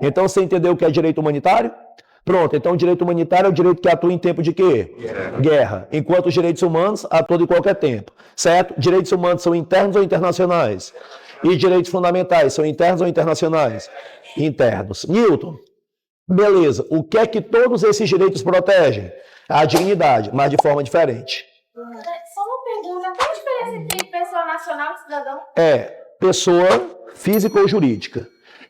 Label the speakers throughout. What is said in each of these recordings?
Speaker 1: Então você entendeu o que é direito humanitário? Pronto, então o direito humanitário é o direito que atua em tempo de quê? Guerra. Enquanto os direitos humanos atuam em qualquer tempo, certo? Direitos humanos são internos ou internacionais? E direitos fundamentais são internos ou internacionais? Internos. Newton, beleza. O que é que todos esses direitos protegem? A dignidade, mas de forma diferente.
Speaker 2: Só uma pergunta, qual a diferença entre pessoa nacional e cidadão?
Speaker 1: Pessoa física ou jurídica.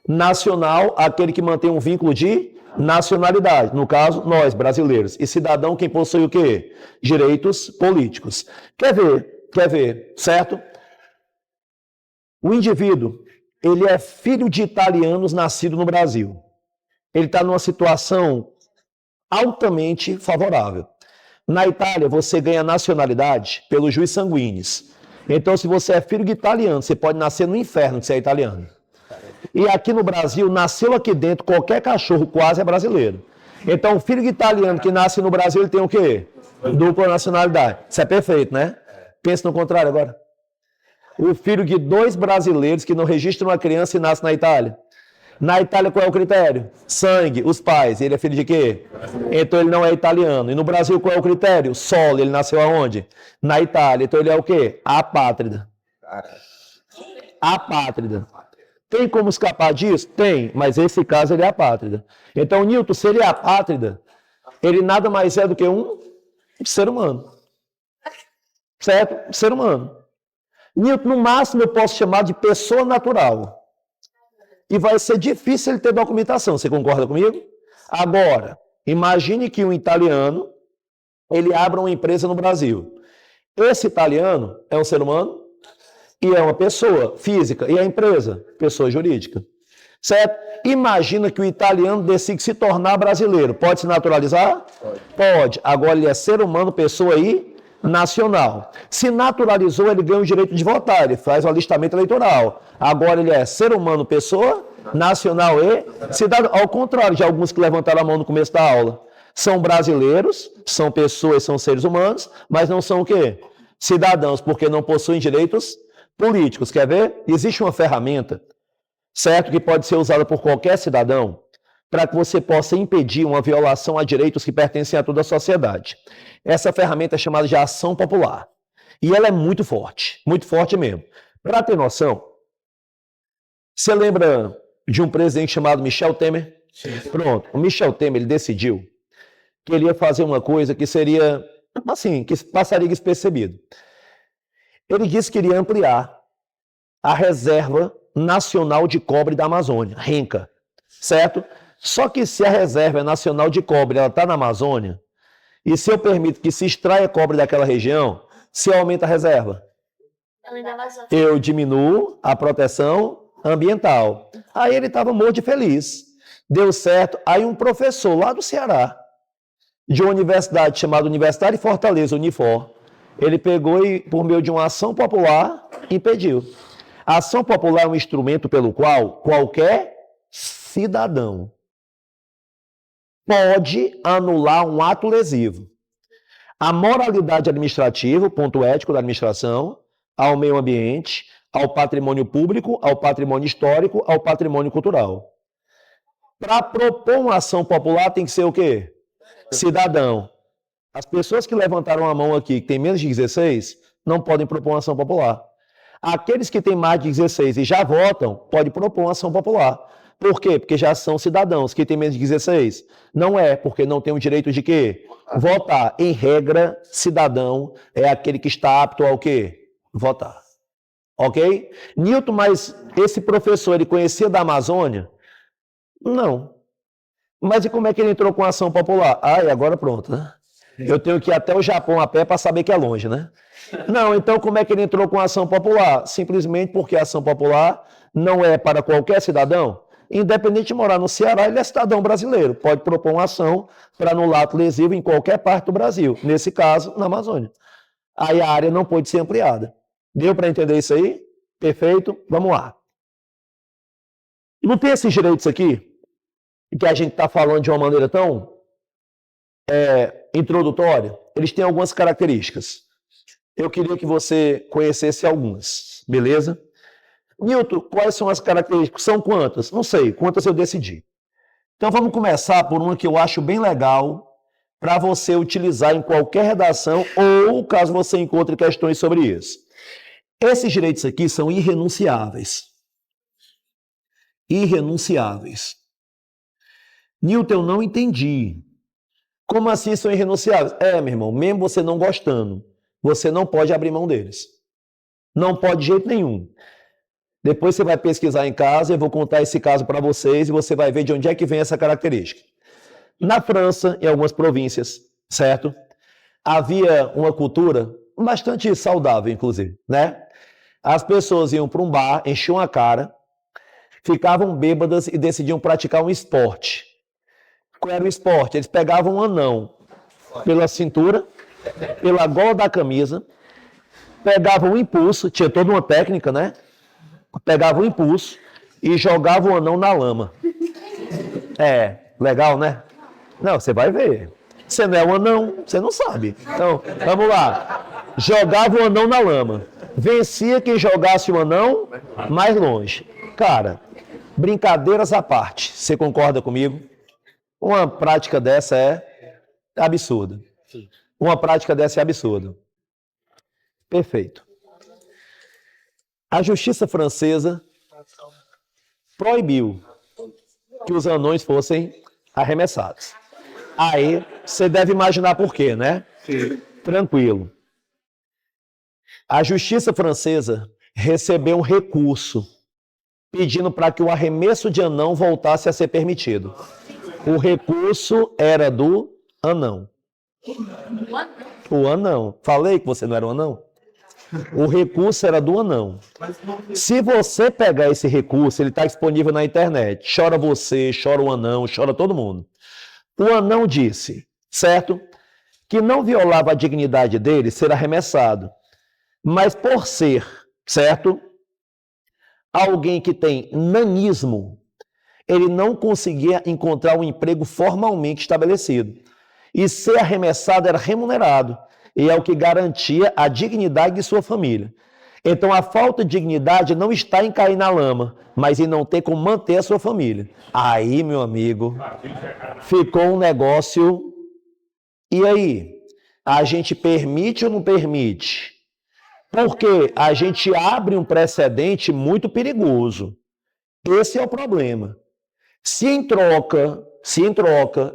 Speaker 1: Nacional, aquele que mantém um vínculo de nacionalidade. No caso, nós, brasileiros. E cidadão, quem possui o quê? Direitos políticos. Quer ver, certo? O indivíduo, ele é filho de italianos nascido no Brasil. Ele está numa situação altamente favorável. Na Itália, você ganha nacionalidade pelo juiz sanguíneos. Então, se você é filho de italiano, você pode nascer no inferno de ser italiano. E aqui no Brasil, nasceu aqui dentro, qualquer cachorro quase é brasileiro. Então, o filho de italiano que nasce no Brasil, ele tem o quê? Dupla nacionalidade. Isso é perfeito, né? Pensa no contrário agora. O filho de 2 brasileiros que não registram uma criança e nasce na Itália. Na Itália, qual é o critério? Sangue, os pais. Ele é filho de quê? Então, ele não é italiano. E no Brasil, qual é o critério? Solo. Ele nasceu aonde? Na Itália. Então, ele é o quê? Apátrida. Apátrida. Tem como escapar disso? Tem, mas esse caso ele é apátrida. Então, Newton, se ele é apátrida, ele nada mais é do que um ser humano. Certo? Ser humano. Newton, no máximo, eu posso chamar de pessoa natural. E vai ser difícil ele ter documentação. Você concorda comigo? Agora, imagine que um italiano, ele abra uma empresa no Brasil. Esse italiano é um ser humano? E é uma pessoa física. E a empresa? Pessoa jurídica. Certo? Imagina que o italiano decide se tornar brasileiro. Pode se naturalizar? Pode. Agora ele é ser humano, pessoa e nacional. Se naturalizou, ele ganha o direito de votar. Ele faz o alistamento eleitoral. Agora ele é ser humano, pessoa, nacional e cidadão. Ao contrário de alguns que levantaram a mão no começo da aula. São brasileiros, são pessoas, são seres humanos, mas não são o quê? Cidadãos, porque não possuem direitos políticos. Quer ver? Existe uma ferramenta, certo, que pode ser usada por qualquer cidadão para que você possa impedir uma violação a direitos que pertencem a toda a sociedade. Essa ferramenta é chamada de ação popular. E ela é muito forte mesmo. Para ter noção, você lembra de um presidente chamado Michel Temer?
Speaker 3: Sim.
Speaker 1: Pronto, o Michel Temer ele decidiu que ele ia fazer uma coisa que seria, assim, que passaria despercebido. Ele disse que iria ampliar a Reserva Nacional de Cobre da Amazônia, RENCA, certo? Só que se a Reserva Nacional de Cobre está na Amazônia, e se eu permito que se extraia cobre daquela região, se aumenta a reserva, eu diminuo a proteção ambiental. Aí ele estava morto de feliz. Deu certo. Aí um professor lá do Ceará, de uma universidade chamada Universidade de Fortaleza, Unifor, ele pegou e, por meio de uma ação popular, impediu. A ação popular é um instrumento pelo qual qualquer cidadão pode anular um ato lesivo. A moralidade administrativa, o ponto ético da administração, ao meio ambiente, ao patrimônio público, ao patrimônio histórico, ao patrimônio cultural. Para propor uma ação popular tem que ser o quê? Cidadão. As pessoas que levantaram a mão aqui, que tem menos de 16, não podem propor uma ação popular. Aqueles que têm mais de 16 e já votam, podem propor uma ação popular. Por quê? Porque já são cidadãos. Que têm menos de 16? Não é, porque não tem o direito de quê? Votar. Em regra, cidadão é aquele que está apto ao quê? Votar. Ok? Newton, mas esse professor, ele conhecia da Amazônia? Não. Mas e como é que ele entrou com a ação popular? Ah, e agora pronto, né? Eu tenho que ir até o Japão a pé para saber que é longe, né? Não, então como é que ele entrou com a ação popular? Simplesmente porque a ação popular não é para qualquer cidadão. Independente de morar no Ceará, ele é cidadão brasileiro. Pode propor uma ação para anular ato lesivo em qualquer parte do Brasil. Nesse caso, na Amazônia. Aí a área não pode ser ampliada. Deu para entender isso aí? Perfeito? Vamos lá. Não tem esses direitos aqui, que a gente está falando de uma maneira tão introdutória? Eles têm algumas características. Eu queria que você conhecesse algumas, beleza? Newton, quais são as características? São quantas? Não sei, quantas eu decidi. Então vamos começar por uma que eu acho bem legal para você utilizar em qualquer redação ou caso você encontre questões sobre isso. Esses direitos aqui são irrenunciáveis. Irrenunciáveis. Newton, eu não entendi. Como assim são irrenunciáveis? Meu irmão, mesmo você não gostando, você não pode abrir mão deles. Não pode de jeito nenhum. Depois você vai pesquisar em casa, eu vou contar esse caso para vocês e você vai ver de onde é que vem essa característica. Na França, em algumas províncias, certo? Havia uma cultura bastante saudável, inclusive, né? As pessoas iam para um bar, enchiam a cara, ficavam bêbadas e decidiam praticar um esporte. Qual era o esporte? Eles pegavam um anão pela cintura, pela gola da camisa, pegavam um impulso, tinha toda uma técnica, né? Pegavam um impulso e jogavam o anão na lama. Legal, né? Não, você vai ver. Você não é um anão, você não sabe. Então, vamos lá. Jogava o anão na lama. Vencia quem jogasse o anão mais longe. Cara, brincadeiras à parte. Você concorda comigo? Uma prática dessa é absurda. Uma prática dessa é absurda. Perfeito. A justiça francesa proibiu que os anões fossem arremessados. Aí, você deve imaginar por quê, né? Sim. Tranquilo. A justiça francesa recebeu um recurso pedindo para que o arremesso de anão voltasse a ser permitido. O recurso era do anão. O anão. Falei que você não era um anão? O recurso era do anão. Se você pegar esse recurso, ele está disponível na internet. Chora você, chora o anão, chora todo mundo. O anão disse, certo? Que não violava a dignidade dele ser arremessado. Mas por ser, certo? Alguém que tem nanismo, ele não conseguia encontrar um emprego formalmente estabelecido. E ser arremessado era remunerado. E é o que garantia a dignidade de sua família. Então a falta de dignidade não está em cair na lama, mas em não ter como manter a sua família. Aí, meu amigo, ficou um negócio. E aí? A gente permite ou não permite? Porque a gente abre um precedente muito perigoso. Esse é o problema. Se em troca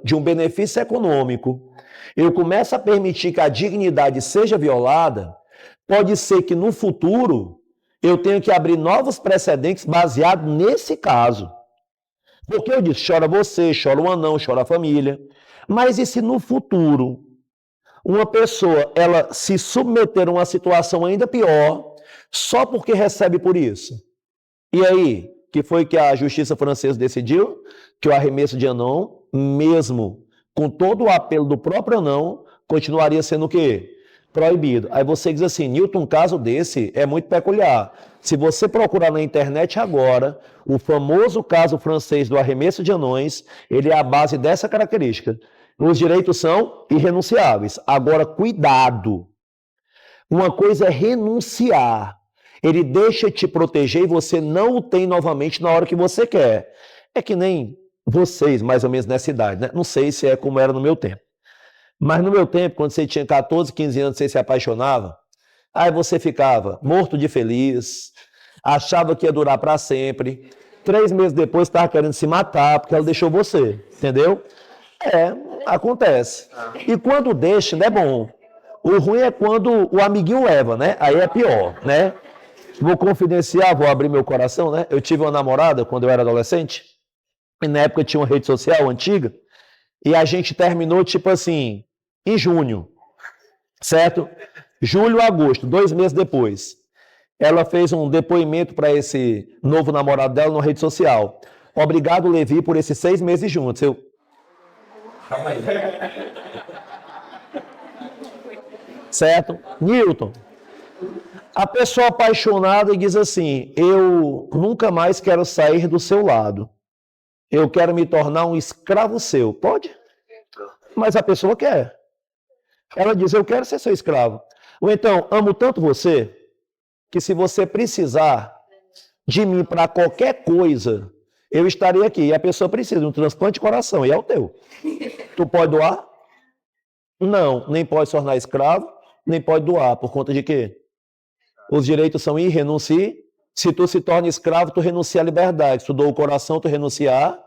Speaker 1: de um benefício econômico, eu começo a permitir que a dignidade seja violada, pode ser que no futuro eu tenha que abrir novos precedentes baseados nesse caso. Porque eu disse, chora você, chora o anão, chora a família. Mas e se no futuro uma pessoa ela se submeter a uma situação ainda pior só porque recebe por isso? E aí, que foi que a justiça francesa decidiu? Que o arremesso de anão, mesmo com todo o apelo do próprio anão, continuaria sendo o quê? Proibido. Aí você diz assim, Newton, um caso desse é muito peculiar. Se você procurar na internet agora, o famoso caso francês do arremesso de anões, ele é a base dessa característica. Os direitos são irrenunciáveis. Agora, cuidado. Uma coisa é renunciar. Ele deixa te proteger e você não o tem novamente na hora que você quer. É que nem vocês, mais ou menos nessa idade, né? Não sei se é como era no meu tempo. Mas no meu tempo, quando você tinha 14, 15 anos, você se apaixonava, aí você ficava morto de feliz, achava que ia durar para sempre. 3 meses depois, estava querendo se matar porque ela deixou você, entendeu? Acontece. E quando deixa, não é bom. O ruim é quando o amiguinho leva, né? Aí é pior, né? Vou confidenciar, vou abrir meu coração, né? Eu tive uma namorada quando eu era adolescente, e na época tinha uma rede social antiga, e a gente terminou, tipo assim, em junho, certo? Julho, agosto, 2 meses depois. Ela fez um depoimento para esse novo namorado dela na rede social. Obrigado, Levi, por esses 6 meses juntos. Certo? Newton. A pessoa apaixonada diz assim, eu nunca mais quero sair do seu lado. Eu quero me tornar um escravo seu. Pode? Mas a pessoa quer. Ela diz, eu quero ser seu escravo. Ou então, amo tanto você, que se você precisar de mim para qualquer coisa, eu estaria aqui e a pessoa precisa de um transplante de coração e é o teu. Tu pode doar? Não, nem pode se tornar escravo, nem pode doar. Por conta de quê? Os direitos são irrenunciáveis. Se tu se torna escravo, tu renuncia à liberdade. Se tu doa o coração, tu renunciar.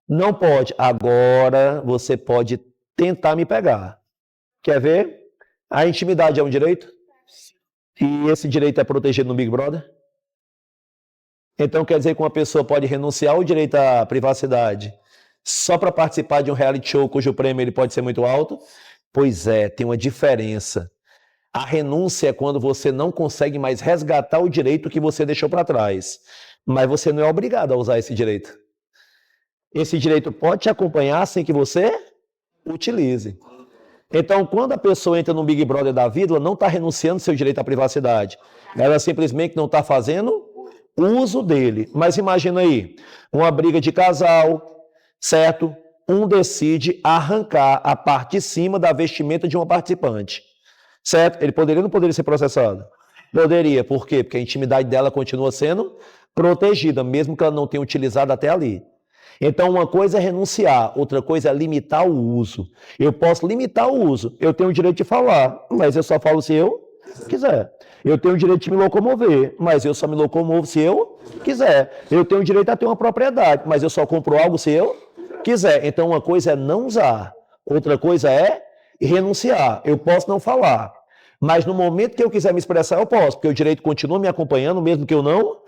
Speaker 1: Não pode. Agora você pode tentar me pegar. Quer ver? A intimidade é um direito? E esse direito é protegido no Big Brother? Então quer dizer que uma pessoa pode renunciar ao direito à privacidade só para participar de um reality show cujo prêmio ele pode ser muito alto? Pois é, tem uma diferença. A renúncia é quando você não consegue mais resgatar o direito que você deixou para trás. Mas você não é obrigado a usar esse direito. Esse direito pode te acompanhar sem que você utilize. Então, quando a pessoa entra no Big Brother da vida, ela não está renunciando ao seu direito à privacidade. Ela simplesmente não está fazendo uso dele. Mas imagina aí, uma briga de casal, certo? Um decide arrancar a parte de cima da vestimenta de uma participante. Certo? Ele poderia ou não poderia ser processado? Poderia. Por quê? Porque a intimidade dela continua sendo protegida, mesmo que ela não tenha utilizado até ali. Então, uma coisa é renunciar, outra coisa é limitar o uso. Eu posso limitar o uso. Eu tenho o direito de falar, mas eu só falo se eu quiser. Eu tenho o direito de me locomover, mas eu só me locomovo se eu quiser. Eu tenho o direito a ter uma propriedade, mas eu só compro algo se eu quiser. Então, uma coisa é não usar, outra coisa é renunciar. Eu posso não falar, mas no momento que eu quiser me expressar, eu posso, porque o direito continua me acompanhando, mesmo que eu não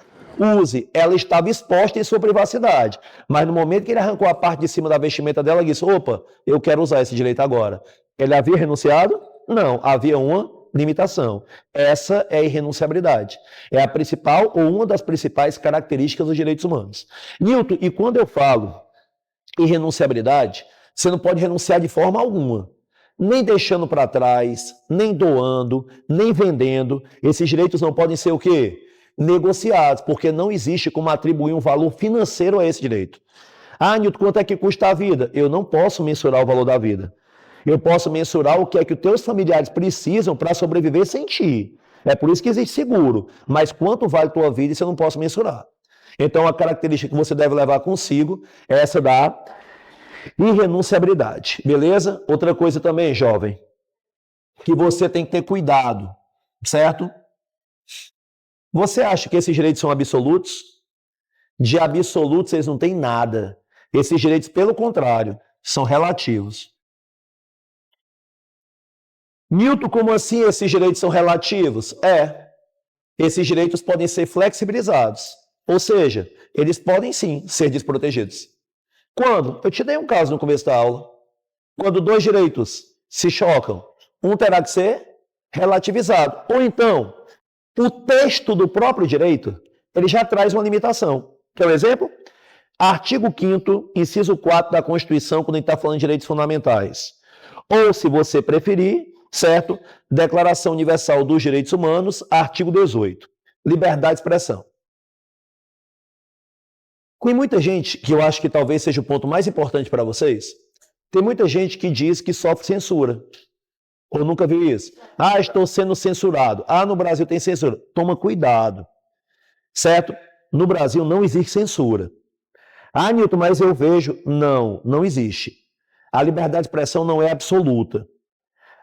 Speaker 1: use. Ela estava exposta em sua privacidade, mas no momento que ele arrancou a parte de cima da vestimenta dela, ele disse, opa, eu quero usar esse direito agora. Ele havia renunciado? Não, havia uma limitação. Essa é a irrenunciabilidade. É a principal ou uma das principais características dos direitos humanos. Nilton, e quando eu falo irrenunciabilidade, você não pode renunciar de forma alguma. Nem deixando para trás, nem doando, nem vendendo. Esses direitos não podem ser o quê? Negociados, porque não existe como atribuir um valor financeiro a esse direito. Ah, Nilton, quanto é que custa a vida? Eu não posso mensurar o valor da vida. Eu posso mensurar o que é que os teus familiares precisam para sobreviver sem ti. É por isso que existe seguro. Mas quanto vale a tua vida, isso eu não posso mensurar. Então, a característica que você deve levar consigo é essa da irrenunciabilidade. Beleza? Outra coisa também, jovem, que você tem que ter cuidado, certo? Você acha que esses direitos são absolutos? De absolutos eles não têm nada. Esses direitos, pelo contrário, são relativos. Nilton, como assim esses direitos são relativos? Esses direitos podem ser flexibilizados. Ou seja, eles podem sim ser desprotegidos. Quando? Eu te dei um caso no começo da aula. Quando dois direitos se chocam, um terá que ser relativizado. Ou então, o texto do próprio direito, ele já traz uma limitação. Quer um exemplo? Artigo 5º, inciso 4 da Constituição, quando a gente está falando de direitos fundamentais. Ou, se você preferir, certo? Declaração Universal dos Direitos Humanos, artigo 18. Liberdade de expressão. Com muita gente, que eu acho que talvez seja o ponto mais importante para vocês, tem muita gente que diz que sofre censura. Ou nunca viu isso? Ah, estou sendo censurado. Ah, no Brasil tem censura. Toma cuidado. Certo? No Brasil não existe censura. Ah, Nilton, mas eu vejo. Não, não existe. A liberdade de expressão não é absoluta.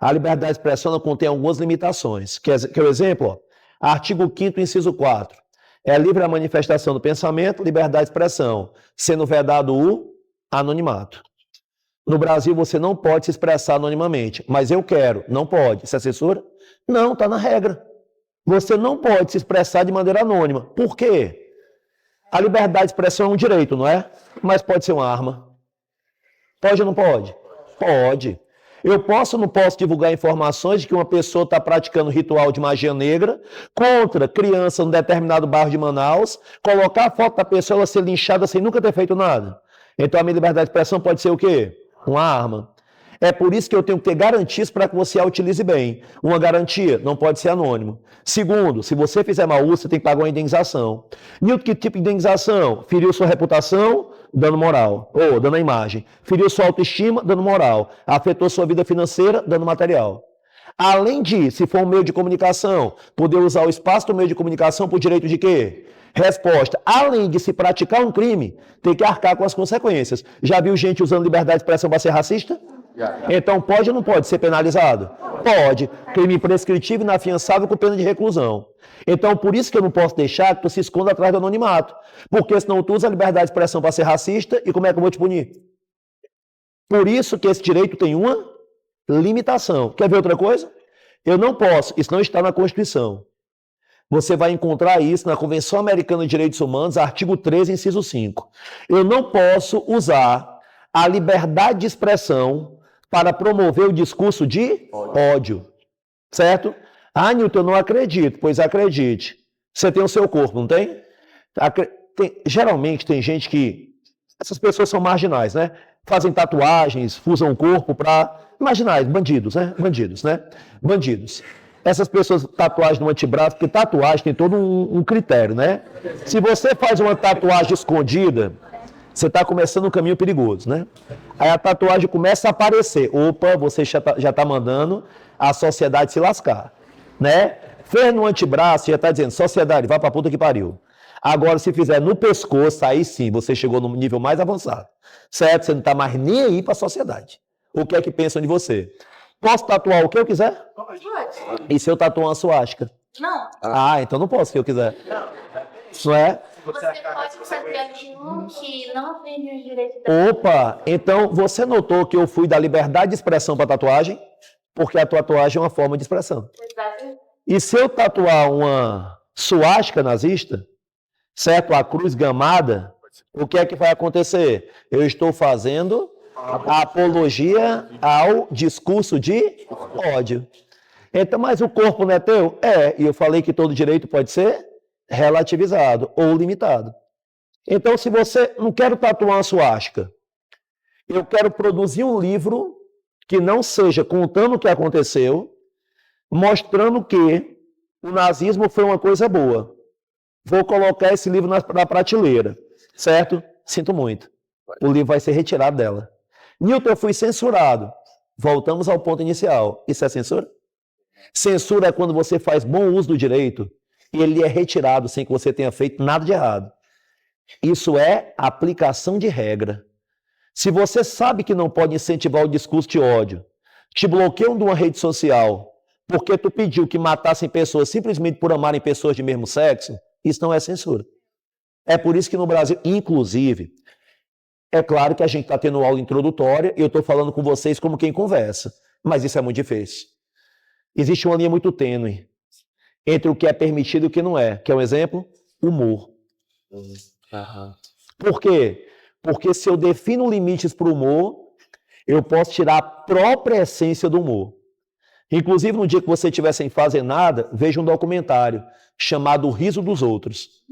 Speaker 1: A liberdade de expressão não contém algumas limitações. Quer o exemplo? Ó? Artigo 5º, inciso 4. É livre a manifestação do pensamento, liberdade de expressão, sendo vedado o anonimato. No Brasil, você não pode se expressar anonimamente, mas eu quero. Não pode. Isso é censura? Não, está na regra. Você não pode se expressar de maneira anônima. Por quê? A liberdade de expressão é um direito, não é? Mas pode ser uma arma. Pode ou não pode? Pode. Eu posso ou não posso divulgar informações de que uma pessoa está praticando ritual de magia negra contra criança num determinado bairro de Manaus, colocar a foto da pessoa, ela ser linchada sem nunca ter feito nada. Então a minha liberdade de expressão pode ser o quê? Uma arma. É por isso que eu tenho que ter garantias para que você a utilize bem. Uma garantia não pode ser anônimo. Segundo, se você fizer mau uso, você tem que pagar uma indenização. Nilton, que tipo de indenização? Feriu sua reputação, dano moral. Ou dano à imagem. Feriu sua autoestima, dano moral. Afetou sua vida financeira, dano material. Além de, se for um meio de comunicação, poder usar o espaço do meio de comunicação por direito de quê? Resposta: além de se praticar um crime, tem que arcar com as consequências. Já viu gente usando liberdade de expressão para ser racista? Então pode ou não pode ser penalizado? Pode. Crime prescritivo, inafiançável com pena de reclusão. Então por isso que eu não posso deixar que tu se esconda atrás do anonimato. Porque senão tu usa a liberdade de expressão para ser racista e como é que eu vou te punir? Por isso que esse direito tem uma limitação. Quer ver outra coisa? Eu não posso, isso não está na Constituição. Você vai encontrar isso na Convenção Americana de Direitos Humanos, artigo 13, inciso 5. Eu não posso usar a liberdade de expressão para promover o discurso de ódio. Certo? Ah, Newton, eu não acredito. Pois acredite. Você tem o seu corpo, não tem? Geralmente tem gente que... Essas pessoas são marginais, né? Fazem tatuagens, usam o corpo para... Marginais, bandidos, né? Bandidos. Essas pessoas tatuagem no antebraço, porque tatuagem tem todo um critério, né? Se você faz uma tatuagem escondida, você está começando um caminho perigoso, né? Aí a tatuagem começa a aparecer. Opa, você já está mandando a sociedade se lascar, né? Fez no antebraço, já está dizendo, sociedade, vai pra puta que pariu. Agora, se fizer no pescoço, aí sim, você chegou no nível mais avançado, certo? Você não está mais nem aí para a sociedade. O que é que pensam de você? Posso tatuar o que eu quiser?
Speaker 2: Pode.
Speaker 1: E se eu tatuar uma suástica?
Speaker 2: Não.
Speaker 1: Ah, então não posso, se eu quiser. Não é?
Speaker 2: Você pode fazer aquilo que não ofende os direitos
Speaker 1: Opa, então você notou que eu fui da liberdade de expressão para tatuagem? Porque a tatuagem é uma forma de expressão.
Speaker 2: Exatamente.
Speaker 1: E se eu tatuar uma suástica nazista, certo? A cruz gamada, o que é que vai acontecer? Eu estou fazendo a apologia ao discurso de ódio. Então, mas o corpo não é teu? É, e eu falei que todo direito pode ser relativizado ou limitado. Então, se você não quer tatuar uma suástica, eu quero produzir um livro que não seja contando o que aconteceu, mostrando que o nazismo foi uma coisa boa. Vou colocar esse livro na prateleira, certo? Sinto muito. O livro vai ser retirado dela. Newton, eu fui censurado. Voltamos ao ponto inicial. Isso é censura? Censura é quando você faz bom uso do direito e ele é retirado sem que você tenha feito nada de errado. Isso é aplicação de regra. Se você sabe que não pode incentivar o discurso de ódio, te bloqueiam de uma rede social porque tu pediu que matassem pessoas simplesmente por amarem pessoas de mesmo sexo, isso não é censura. É por isso que no Brasil, inclusive, é claro que a gente está tendo aula introdutória e eu estou falando com vocês como quem conversa, mas isso é muito difícil. Existe uma linha muito tênue entre o que é permitido e o que não é. Quer um exemplo? Humor. Por quê? Porque se eu defino limites para o humor, eu posso tirar a própria essência do humor. Inclusive, no dia que você estiver sem fazer nada, veja um documentário chamado O Riso dos Outros.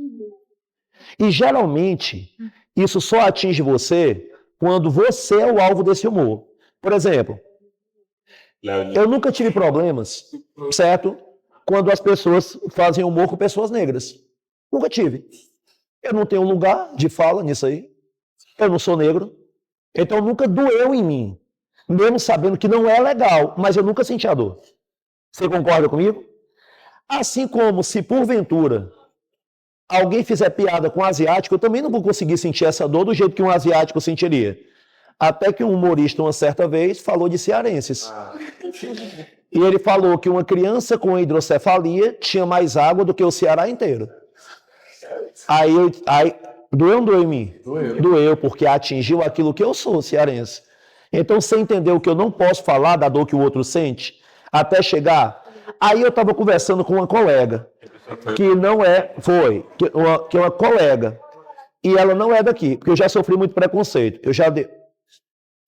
Speaker 1: E geralmente, isso só atinge você quando você é o alvo desse humor. Por exemplo, eu nunca tive problemas, certo? Quando as pessoas fazem humor com pessoas negras. Nunca tive. Eu não tenho lugar de fala nisso aí. Eu não sou negro. Então nunca doeu em mim. Mesmo sabendo que não é legal, mas eu nunca senti a dor. Você concorda comigo? Assim como se porventura alguém fizer piada com um asiático, eu também não vou conseguir sentir essa dor do jeito que um asiático sentiria. Até que um humorista, uma certa vez, falou de cearenses. E ele falou que uma criança com hidrocefalia tinha mais água do que o Ceará inteiro. Aí doeu ou não doeu em mim? Doeu, porque atingiu aquilo que eu sou, cearense. Então, você entendeu que eu não posso falar da dor que o outro sente, até chegar... Aí eu estava conversando com uma colega, que não é... que é uma colega, e ela não é daqui, porque eu já sofri muito preconceito.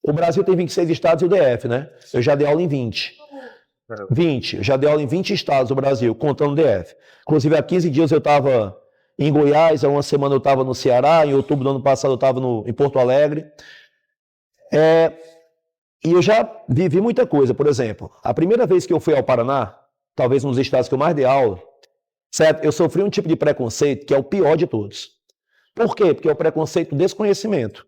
Speaker 1: O Brasil tem 26 estados e o DF, né? Eu já dei aula em 20. Eu já dei aula em 20 estados do Brasil, contando o DF. Inclusive, há 15 dias eu estava em Goiás, há uma semana eu estava no Ceará, em outubro do ano passado eu estava em Porto Alegre. E eu já vivi muita coisa. Por exemplo, a primeira vez que eu fui ao Paraná, talvez um dos estados que eu mais dei aula, certo? Eu sofri um tipo de preconceito que é o pior de todos. Por quê? Porque é o preconceito do desconhecimento.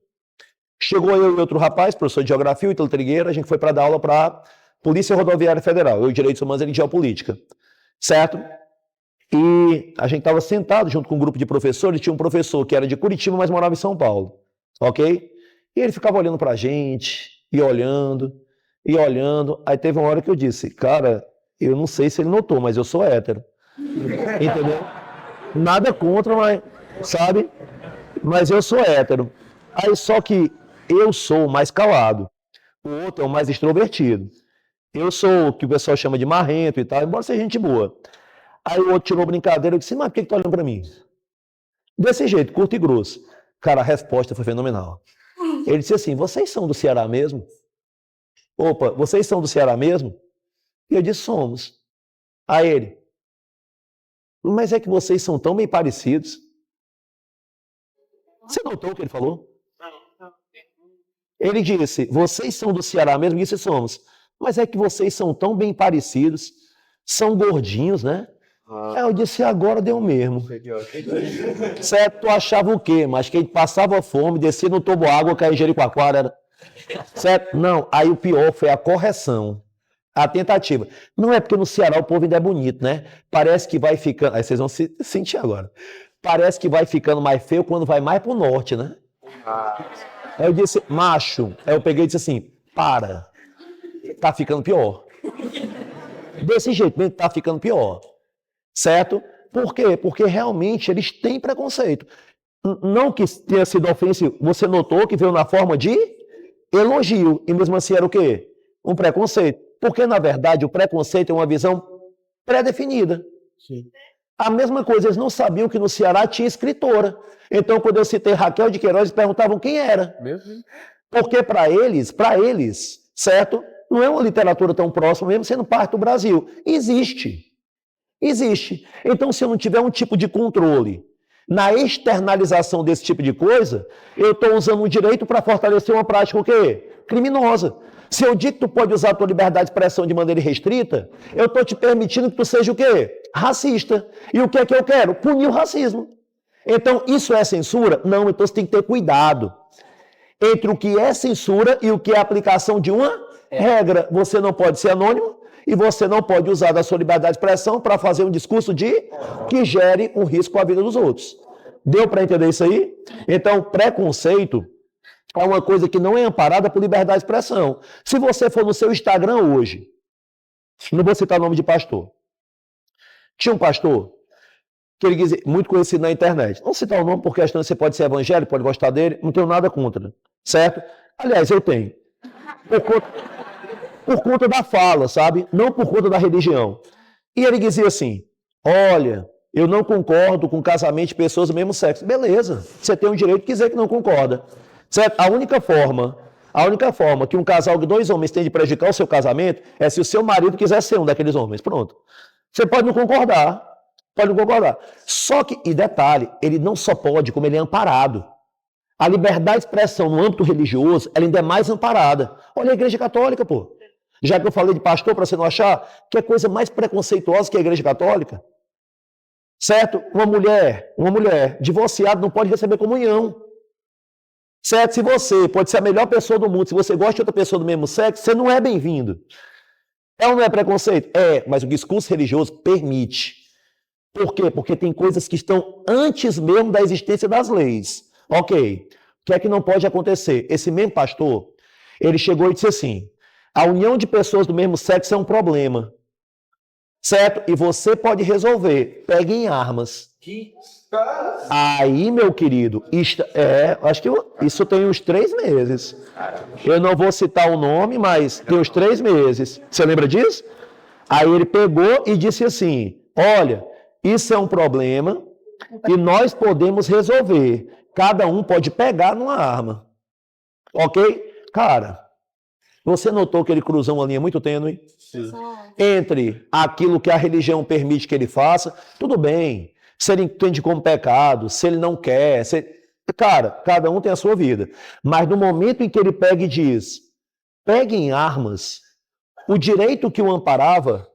Speaker 1: Chegou eu e outro rapaz, professor de geografia, o Ítalo Trigueira, a gente foi para dar aula para a Polícia Rodoviária Federal, eu Direitos Humanos e Geopolítica, certo? E a gente estava sentado junto com um grupo de professores, tinha um professor que era de Curitiba, mas morava em São Paulo, ok? E ele ficava olhando pra gente, e olhando, e olhando. Aí teve uma hora que eu disse, cara, eu não sei se ele notou, mas eu sou hétero. Entendeu? Nada contra, mas, sabe? Mas eu sou hétero. Aí só que eu sou o mais calado, o outro é o mais extrovertido. Eu sou o que o pessoal chama de marrento e tal, embora seja gente boa. Aí o outro tirou brincadeira, eu disse, mas por que tu tá olhando pra mim? Desse jeito, curto e grosso. Cara, a resposta foi fenomenal. Ele disse assim, vocês são do Ceará mesmo? Opa, vocês são do Ceará mesmo? E eu disse, somos. Aí ele, mas é que vocês são tão bem parecidos. Você notou o que ele falou? Ele disse, vocês são do Ceará mesmo? E disse, somos. Mas é que vocês são tão bem parecidos, são gordinhos, né? Aí eu disse, agora deu mesmo. Certo? Tu achava o quê? Mas que ele passava fome, descia no toboágua, caía em Jericoacoara, era... Certo? Não, aí o pior foi a correção, a tentativa. Não é porque no Ceará o povo ainda é bonito, né? Parece que vai ficando... Aí vocês vão se sentir agora. Parece que vai ficando mais feio quando vai mais pro norte, né? Aí eu disse, macho. Aí eu peguei e disse assim, para. Tá ficando pior. Desse jeito mesmo, tá ficando pior. Certo? Por quê? Porque realmente eles têm preconceito. Não que tenha sido ofensivo. Você notou que veio na forma de elogio. E mesmo assim era o quê? Um preconceito. Porque, na verdade, o preconceito é uma visão pré-definida. Sim. A mesma coisa, eles não sabiam que no Ceará tinha escritora. Então, quando eu citei Raquel de Queiroz, eles perguntavam quem era. Mesmo? Porque para eles, certo? Não é uma literatura tão próxima, mesmo sendo parte do Brasil. Existe. Existe. Então, se eu não tiver um tipo de controle na externalização desse tipo de coisa, eu estou usando um direito para fortalecer uma prática o quê? Criminosa. Se eu digo que tu pode usar a tua liberdade de expressão de maneira irrestrita, eu estou te permitindo que tu seja o quê? Racista. E o que é que eu quero? Punir o racismo. Então, isso é censura? Não, então você tem que ter cuidado entre o que é censura e o que é aplicação de uma regra. Você não pode ser anônimo e você não pode usar da sua liberdade de expressão para fazer um discurso que gere um risco à vida dos outros. Deu para entender isso aí? Então, preconceito é uma coisa que não é amparada por liberdade de expressão. Se você for no seu Instagram hoje, não vou citar o nome de pastor. Tinha um pastor que ele dizia, muito conhecido na internet. Não citar o nome porque você pode ser evangélico, pode gostar dele, não tenho nada contra, certo? Aliás, eu tenho. Por conta da fala, sabe? Não por conta da religião. E ele dizia assim, olha, eu não concordo com casamento de pessoas do mesmo sexo. Beleza, você tem o direito de dizer que não concorda. Certo? A única forma que um casal de dois homens tem de prejudicar o seu casamento é se o seu marido quiser ser um daqueles homens. Pronto. Você pode não concordar. Pode não concordar. Só que, e detalhe, ele não só pode, como ele é amparado. A liberdade de expressão no âmbito religioso, ela ainda é mais amparada. Olha a Igreja Católica, pô. Já que eu falei de pastor, para você não achar, que é coisa mais preconceituosa que a Igreja Católica. Certo? Uma mulher divorciada não pode receber comunhão. Certo? Se você pode ser a melhor pessoa do mundo, se você gosta de outra pessoa do mesmo sexo, você não é bem-vindo. É ou não é preconceito? É, mas o discurso religioso permite. Por quê? Porque tem coisas que estão antes mesmo da existência das leis. Ok. O que é que não pode acontecer? Esse mesmo pastor, ele chegou e disse assim, a união de pessoas do mesmo sexo é um problema. Certo? E você pode resolver. Peguem armas. Aí, meu querido, acho que isso tem uns 3 meses. Eu não vou citar o nome, mas tem uns 3 meses. Você lembra disso? Aí ele pegou e disse assim, olha, isso é um problema e nós podemos resolver. Cada um pode pegar numa arma. Ok? Cara, você notou que ele cruzou uma linha muito tênue? Sim. Entre aquilo que a religião permite que ele faça, tudo bem. Se ele entende como pecado, se ele não quer. Cara, cada um tem a sua vida. Mas no momento em que ele pega e diz, peguem armas, o direito que o amparava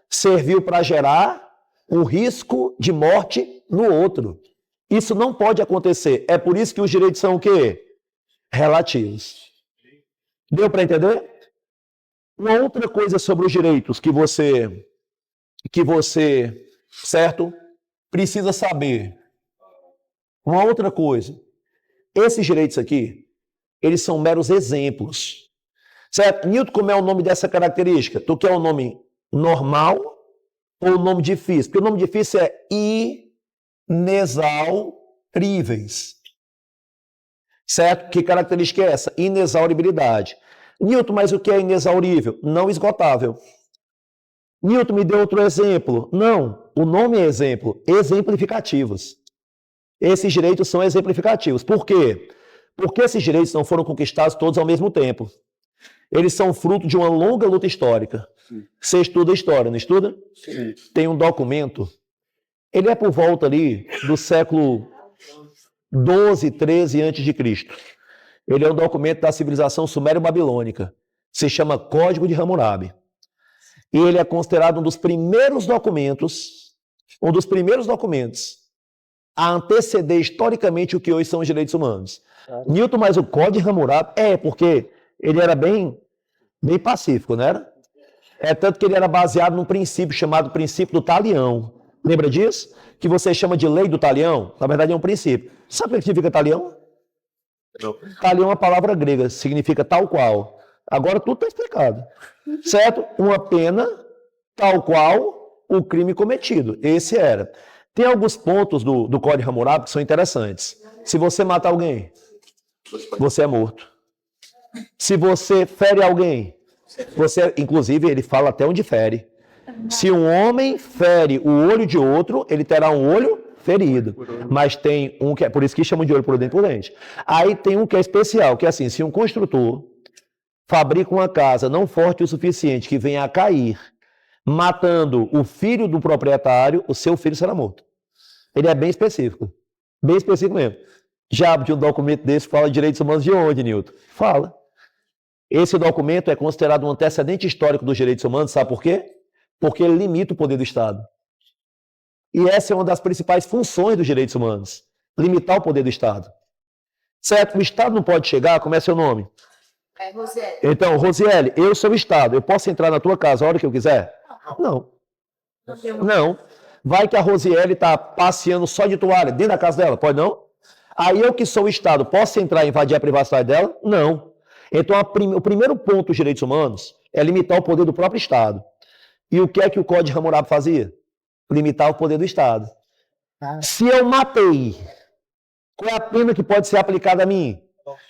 Speaker 1: serviu para gerar um risco de morte no outro. Isso não pode acontecer. É por isso que os direitos são o quê? Relativos. Deu para entender? Uma outra coisa sobre os direitos que você certo? Precisa saber uma outra coisa. Esses direitos aqui, eles são meros exemplos. Certo? Newton, como é o nome dessa característica? Tu quer o nome normal ou o nome difícil? Porque o nome difícil é inexauríveis. Certo? Que característica é essa? Inexauribilidade. Newton, mas o que é inexaurível? Não esgotável. Newton, me deu outro exemplo. Não, o nome é exemplo. Exemplificativos. Esses direitos são exemplificativos. Por quê? Porque esses direitos não foram conquistados todos ao mesmo tempo. Eles são fruto de uma longa luta histórica. Você estuda história, não estuda?
Speaker 3: Sim.
Speaker 1: Tem um documento, ele é por volta ali do século 12, 13 a.C. Ele é um documento da civilização sumério-babilônica. Se chama Código de Hammurabi. E ele é considerado um dos primeiros documentos a anteceder historicamente o que hoje são os direitos humanos. Newton, mas o Código de Hammurabi porque ele era bem pacífico, não era? É tanto que ele era baseado num princípio chamado princípio do talião. Lembra disso? Que você chama de lei do talião? Na verdade é um princípio. Sabe o que significa talião?
Speaker 3: Não.
Speaker 1: Talião é uma palavra grega, significa tal qual. Agora tudo está explicado. Certo? Uma pena tal qual o crime cometido. Esse era. Tem alguns pontos do Código de Hammurabi que são interessantes. Se você matar alguém, você é morto. Se você fere alguém, inclusive, ele fala até onde fere. Se um homem fere o olho de outro, ele terá um olho ferido. Mas tem um que é, por isso que chamam de olho por dentro por dente. Aí tem um que é especial, que é assim, se um construtor fabrica uma casa não forte o suficiente que venha a cair, matando o filho do proprietário, o seu filho será morto. Ele é bem específico. Bem específico mesmo. Diabo de um documento desse fala de direitos humanos de onde, Newton? Fala. Esse documento é considerado um antecedente histórico dos direitos humanos, sabe por quê? Porque ele limita o poder do Estado. E essa é uma das principais funções dos direitos humanos, limitar o poder do Estado. Certo? O Estado não pode chegar, como é seu nome?
Speaker 2: É, Rosiele.
Speaker 1: Então, Rosiele, eu sou o Estado, eu posso entrar na tua casa a hora que eu quiser? Não. Não. Vai que a Rosiele está passeando só de toalha dentro da casa dela, pode não? Aí eu que sou o Estado, posso entrar e invadir a privacidade dela? Não. Então, o primeiro ponto dos direitos humanos é limitar o poder do próprio Estado. E o que é que o Código de Hammurabi fazia? Limitar o poder do Estado. Se eu matei, qual é a pena que pode ser aplicada a mim?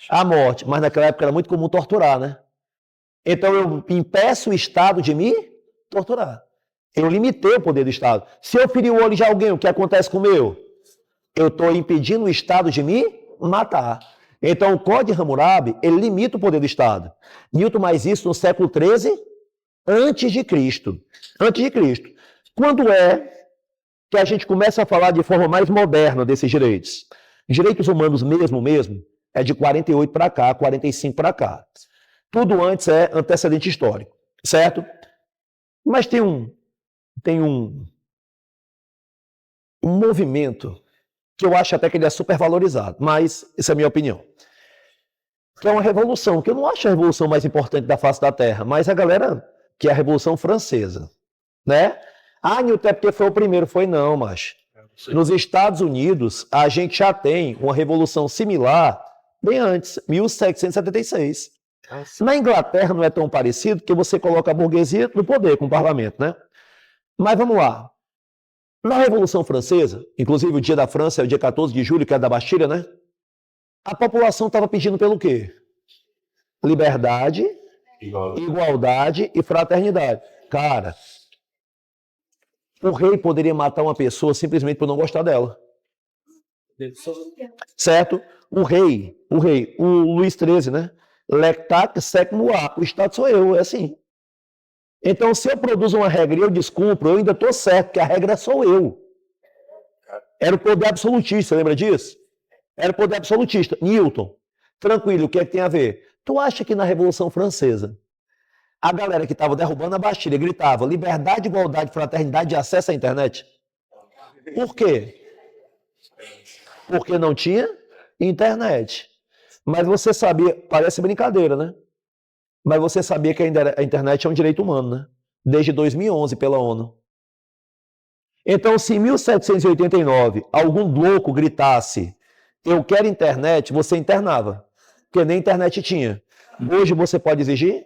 Speaker 1: A morte. Mas naquela época era muito comum torturar, né? Então eu impeço o Estado de me torturar. Eu limitei o poder do Estado. Se eu ferir o olho de alguém, o que acontece com o meu? Eu estou impedindo o Estado de me matar. Então o Código de Hammurabi, ele limita o poder do Estado. Newton mais isso no século XIII, antes de Cristo. Antes de Cristo. Quando é que a gente começa a falar de forma mais moderna desses direitos? Direitos humanos mesmo, é de 48 para cá, 45 para cá. Tudo antes é antecedente histórico, certo? Mas tem um movimento que eu acho até que ele é supervalorizado, mas essa é a minha opinião. Que é uma revolução, que eu não acho a revolução mais importante da face da Terra, mas a galera que é a Revolução Francesa, né? Ah, Newton, é porque foi o primeiro. Foi não, macho. Nos Estados Unidos, a gente já tem uma revolução similar bem antes, 1776. Na Inglaterra não é tão parecido, porque você coloca a burguesia no poder, com o parlamento, né? Mas vamos lá. Na Revolução Francesa, inclusive o dia da França é o dia 14 de julho, que é da Bastilha, né? A população estava pedindo pelo quê? Liberdade, igualdade e fraternidade. Cara, o rei poderia matar uma pessoa simplesmente por não gostar dela. Certo? O Luís XIII, né? Lectac sec moi. O Estado sou eu, é assim. Então, se eu produzo uma regra e eu descumpro, eu ainda estou certo, porque a regra sou eu. Era o poder absolutista, lembra disso? Era o poder absolutista. Newton, tranquilo, o que é que tem a ver? Tu acha que na Revolução Francesa, a galera que estava derrubando a Bastilha gritava liberdade, igualdade, fraternidade e acesso à internet? Por quê? Porque não tinha internet. Mas você sabia, parece brincadeira, né? Mas você sabia que a internet é um direito humano, né? Desde 2011 pela ONU. Então, se em 1789 algum louco gritasse eu quero internet, você internava, porque nem internet tinha. Hoje você pode exigir?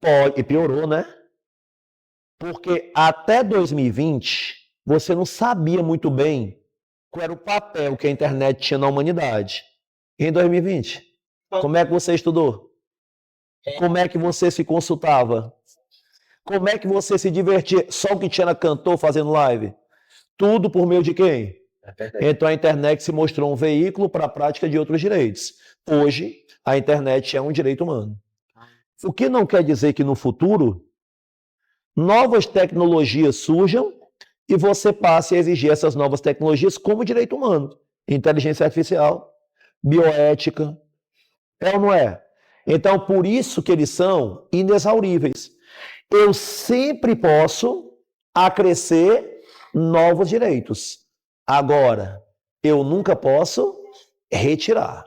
Speaker 1: Pode, e piorou, né? Porque até 2020 você não sabia muito bem qual era o papel que a internet tinha na humanidade. E em 2020, como é que você estudou? Como é que você se consultava? Como é que você se divertia? Só o que tinha era cantor fazendo live? Tudo por meio de quem? Então a internet se mostrou um veículo para a prática de outros direitos. Hoje, a internet é um direito humano. O que não quer dizer que no futuro novas tecnologias surjam e você passe a exigir essas novas tecnologias como direito humano. Inteligência artificial, bioética, é ou não é? Então, por isso que eles são inexauríveis. Eu sempre posso acrescer novos direitos. Agora, eu nunca posso retirar.